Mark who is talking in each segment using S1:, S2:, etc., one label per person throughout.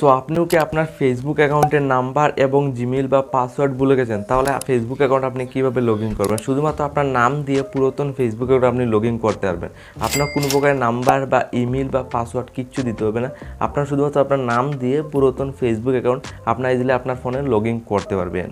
S1: So আপনিও কি আপনার ফেসবুক অ্যাকাউন্টের নাম্বার এবং জিমেইল বা পাসওয়ার্ড ভুলে গেছেন? তাহলে ফেসবুক অ্যাকাউন্ট আপনি কীভাবে লগ ইন করবেন? শুধুমাত্র আপনার নাম দিয়ে পুরাতন ফেসবুক অ্যাকাউন্ট আপনি লগ ইন করতে পারবেন। আপনার কোনো প্রকারের নাম্বার বা ইমেইল বা পাসওয়ার্ড কিচ্ছু দিতে হবে না। আপনার শুধুমাত্র আপনার নাম দিয়ে পুরাতন ফেসবুক অ্যাকাউন্ট আপনার ইজিলি আপনার ফোনে লগ ইন করতে পারবেন।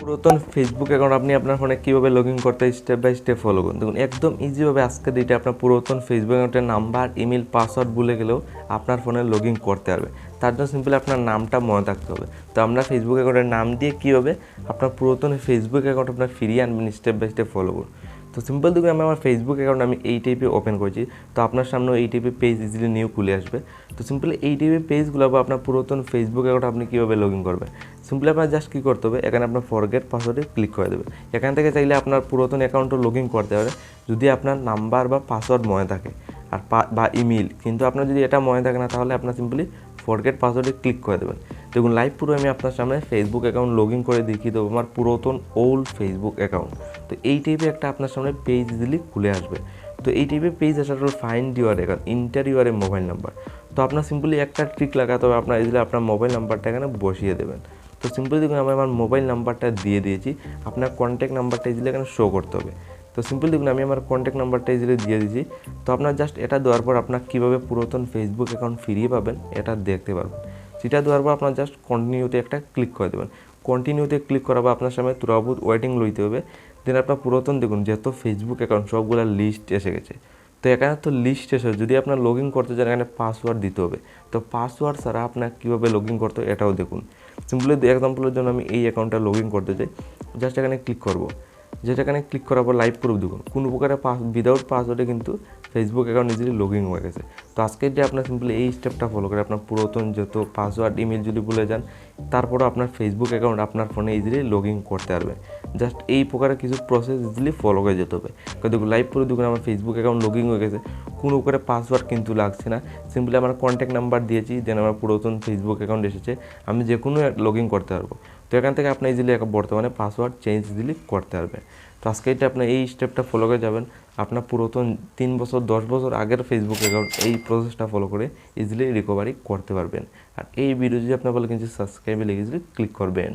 S1: পুরাতন ফেসবুক অ্যাকাউন্ট আপনি আপনার ফোনে কীভাবে লগ ইন করতে স্টেপ বাই স্টেপ ফলো করুন। দেখুন একদম ইজিভাবে আজকে দিতে আপনার পুরাতন ফেসবুক অ্যাকাউন্টের নাম্বার ইমেল পাসওয়ার্ড ভুলে গেলেও আপনার ফোনে লগ ইন করতে পারবে। তার জন্য সিম্পলি আপনার নামটা মনে থাকতে হবে। তো আমরা ফেসবুক অ্যাকাউন্টের নাম দিয়ে কীভাবে আপনার পুরাতন ফেসবুক অ্যাকাউন্ট আপনার ফিরিয়ে আনবেন স্টেপ বাই স্টেপ ফলো করুন। তো সিম্পল দেখুন আমি আমার ফেসবুক অ্যাকাউন্ট আমি এই টাইপে ওপেন করেছি। তো আপনার সামনেও এই টাইপের পেজ ইজিলি নিউ খুলে আসবে। তো সিম্পলি এই টাইপের পেজগুলো বা আপনার পুরাতন ফেসবুক অ্যাকাউন্ট আপনি কীভাবে লগ ইন করবেন। সিম্পলি আপনার জাস্ট কী করতে হবে, এখানে আপনার ফরগেট পাসওয়ার্ডে ক্লিক করে দেবেন। এখান থেকে চাইলে আপনার পুরাতন অ্যাকাউন্টও লগ ইন করতে পারে যদি আপনার নাম্বার বা পাসওয়ার্ড মনে থাকে আর বা ইমেল। কিন্তু আপনার যদি এটা মনে থাকে না তাহলে আপনার সিম্পলি ফরগেট পাসওয়ার্ডে ক্লিক করে দেবেন। দেখুন লাইভ পুরো আমি আপনার সামনে ফেসবুক অ্যাকাউন্ট লগ ইন করে দেখিয়ে দেবো আমার পুরাতন ওল্ড ফেসবুক অ্যাকাউন্ট। তো এই টাইপের একটা আপনার সামনে পেজ ইজিলি খুলে আসবে। তো এই টাইপের পেজ আসার পর find your account, inter your mobile number. তো আপনার সিম্পলি একটা ট্রিক লাগাতে হবে, আপনার ইজিলি আপনার মোবাইল নাম্বারটা এখানে বসিয়ে দেবেন। তো সিম্পলি দেখুন আমি আমার মোবাইল নাম্বারটা দিয়ে দিয়েছি, আপনার কন্ট্যাক্ট নাম্বারটা ইজিলি এখানে শো করতে হবে। তো সিম্পলি দেখুন আমি আমার কন্ট্যাক্ট নাম্বারটা ইজিলি দিয়ে দিয়েছি। তো আপনার জাস্ট এটা দেওয়ার পর আপনার কীভাবে পুরাতন ফেসবুক অ্যাকাউন্ট ফিরিয়ে পাবেন এটা দেখতে পারবেন। সেটা দেওয়ার পর আপনার জাস্ট কন্টিনিউতে একটা ক্লিক করে দেবেন। কন্টিনিউতে ক্লিক করার পর আপনার সামনে তুরাবুত ওয়েটিং লইতে হবে। দেন আপনার পুরাতন দেখুন যত ফেসবুক অ্যাকাউন্ট সবগুলো লিস্ট এসে গেছে। তো এখানে তো লিস্ট এসে যদি আপনার লগ ইন করতে চান এখানে পাসওয়ার্ড দিতে হবে। তো পাসওয়ার্ড ছাড়া আপনার কীভাবে লগ ইন করতে হবে এটাও দেখুন। সিম্পলি এক্সাম্পলের জন্য আমি এই অ্যাকাউন্টটা লগ ইন করতে চাই, জাস্ট এখানে ক্লিক করবো। যেটা এখানে ক্লিক করার পর লাইভ প্রুফ দেখুন কোনো প্রকারের উইদাউট পাসওয়ার্ডে কিন্তু Facebook account easily log in হয়ে গেছে। তো আজকের যে আপনার সিম্পলি এই স্টেপটা ফলো করে আপনার পুরাতন যত পাসওয়ার্ড ইমেল যদি ভুলে যান তারপরও আপনার ফেসবুক অ্যাকাউন্ট আপনার ফোনে ইজিলি লগ ইন করতে পারবে। জাস্ট এই প্রকারের কিছু প্রসেস ইজিলি ফলো করে যেতে হবে। দেখুন লাইভ প্রুফ দেখুন আমার ফেসবুক অ্যাকাউন্ট লগ ইন হয়ে গেছে, কোনো প্রকারে পাসওয়ার্ড কিন্তু লাগছে না। সিম্পলি আমার কন্ট্যাক্ট নাম্বার দিয়েছি, দেন আমার পুরাতন ফেসবুক অ্যাকাউন্ট এসেছে, আমি যে কোনো লগ ইন করতে পারবো। তো এখান থেকে আপনি ইজিলি বর্তমানে পাসওয়ার্ড চেঞ্জ ইজিলি করতে পারবেন। তো আজকে এটা আপনি এই স্টেপটা ফলো করে যাবেন, আপনার পুরাতন 3 বছর 10 বছর আগের ফেসবুক অ্যাকাউন্ট এই প্রসেসটা ফলো করে ইজিলি রিকভারি করতে পারবেন। আর এই ভিডিও যদি আপনার বলে কিন্তু সাবস্ক্রাইবে লিখে ইজিলি ক্লিক করবেন।